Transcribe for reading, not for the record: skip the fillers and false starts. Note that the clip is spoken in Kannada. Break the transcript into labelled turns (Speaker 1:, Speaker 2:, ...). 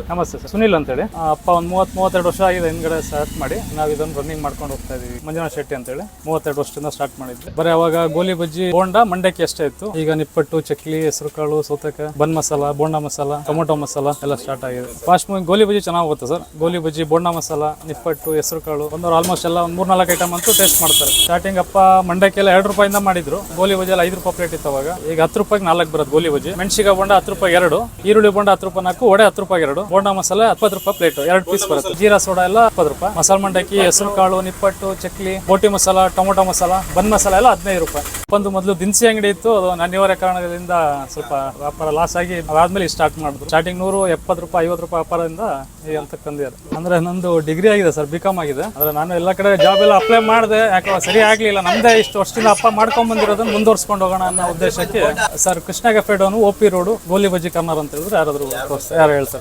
Speaker 1: ನಮಸ್ತೆ ಸರ್, ಸುನಿಲ್ ಅಂತೇಳಿ. ಅಪ್ಪ ಒಂದು 32 ವರ್ಷ ಆಗಿದೆ ಹಿಂದ್ಗಡೆ ಸ್ಟಾರ್ಟ್ ಮಾಡಿ. ನಾವು ಇದನ್ನು ರನ್ನಿಂಗ್ ಮಾಡ್ಕೊಂಡು ಹೋಗ್ತಾ ಇದೀವಿ. ಮಂಜುನಾಥ್ ಶೆಟ್ಟಿ ಅಂತೇಳಿ 32 ವರ್ಷದಿಂದ ಸ್ಟಾರ್ಟ್ ಮಾಡಿದ್ವಿ. ಬರೀ ಅವಾಗ ಗೋಲಿ ಬಜ್ಜಿ, ಬೋಂಡ, ಮಂಡಕ್ಕಿ ಅಷ್ಟೇ ಇತ್ತು. ಈಗ ನಿಪ್ಪಟ್ಟು, ಚಕ್ಲಿ, ಹೆಸರು ಕಾಳು, ಸೌತೆಕಾಯಿ, ಬನ್ ಮಸಾಲ, ಬೋಂಡ ಮಸಾಲ, ಟೊಮೊಟೊ ಮಸಾಲ ಎಲ್ಲ ಸ್ಟಾರ್ಟ್ ಆಗಿದೆ. ಫಾಸ್ಟ್ ಮೂವಿಂಗ್ ಗೋಲಿ ಬಜ್ಜಿ ಚೆನ್ನಾಗಿ ಹೋಗುತ್ತೆ ಸರ್. ಗೋಲಿ ಬಜ್ಜಿ, ಬೋಂಡ ಮಸಾಲ, ನಿಪ್ಪಟ್ಟು, ಹೆಸರು ಕಾಳು ಒಂದವ್ರು ಆಲ್ಮೋಸ್ಟ್ ಎಲ್ಲ 3-4 ಐಟಮ್ ಅಂತೂ ಟೇಸ್ಟ್ ಮಾಡ್ತಾರೆ. ಸ್ಟಾರ್ಟಿಂಗ್ ಅಪ್ಪ ಮಂಡಕ್ಕಿ ಎಲ್ಲ 2 ರೂಪಾಯಿಂದ ಮಾಡಿದ್ರು. ಗೋಲಿ ಬಜ್ಜಿ ಎಲ್ಲ 5 ರೂಪಾಯಿ ಪ್ಲೇಟ್ ಇತ್ತು ಅವಾಗ. ಈಗ 10 ರೂಪಾಯಿಗೆ 4 ಬರುತ್ತೆ ಗೋಲಿ ಬಜ್ಜಿ. ಮೆಣಸಿನಕಾಯಿ ಬೋಂಡ 10 ರೂಪಾಯಿ 2, ಈರುಳ್ಳಿ ಬೋಂಡ 10 ರೂಪಾಯಿ 4, ವಡೆ 10 ರೂಪಾಯಿ 2, ಬೋಂಡ ಮಸಾಲ 20 ರೂಪಾಯಿ ಪ್ಲೇಟ್ 2 ಪೀಸ್ ಬರುತ್ತೆ. ಜೀರಾ ಸೋಡಾ ಎಲ್ಲ 20 ರೂಪಾಯಿ. ಮಸಾಲ ಮಂಡಕ್ಕಿ, ಹೆಸರು ಕಾಳು, ನಿಪ್ಪಟ್ಟು, ಚಕ್ಲಿ, ಬೋಟಿ ಮಸಾಲ, ಟೊಮೊಟೊ ಮಸಾಲ, ಬನ್ ಮಸಾಲ ಎಲ್ಲ 15 ರೂಪಾಯಿ. ಒಂದು ಮೊದಲು ದಿನಸಿ ಅಂಗಡಿ ಇತ್ತು, ಅದು ಅನಿವಾರ್ಯ ಕಾರಣದಿಂದ ಸ್ವಲ್ಪ ವ್ಯಾಪಾರ ಲಾಸ್ ಆಗಿ ಅದಾದ್ಮೇಲೆ ಸ್ಟಾರ್ಟ್ ಮಾಡಿದ್ರು. ಸ್ಟಾರ್ಟಿಂಗ್ 170 ರೂಪಾಯಿ 50 ರೂಪಾಯಿ ವ್ಯಾಪಾರದಿಂದ ಈಗ ಅಂತ ತಂದಿದ್ದಾರೆ. ಅಂದ್ರೆ ನಂದು ಡಿಗ್ರಿ ಆಗಿದೆ ಸರ್, ಬಿಕಾಮ್ ಆಗಿದೆ. ಅಂದ್ರೆ ನಾನು ಎಲ್ಲ ಕಡೆ ಜಾಬ್ ಎಲ್ಲ ಅಪ್ಲೈ ಮಾಡಿದೆ, ಯಾಕೆ ಸರಿ ಆಗ್ಲಿಲ್ಲ. ನಮ್ದೇ ಇಷ್ಟು ವರ್ಷದಿಂದ ಅಪ್ಪ ಮಾಡ್ಕೊಂಡ್ ಬಂದಿರೋದನ್ನ ಮುಂದುವರ್ಸ್ಕೊಂಡು ಹೋಗೋಣ ಅನ್ನೋ ಉದ್ದೇಶಕ್ಕೆ sir Krishna cafe down, OP road, ಗೋಲಿ ಬಜ್ಜಿ ಕಾರ್ನರ್ ಅಂತ ಹೇಳಿದ್ರೆ ಯಾರು ಹೇಳ್ತಾರೆ.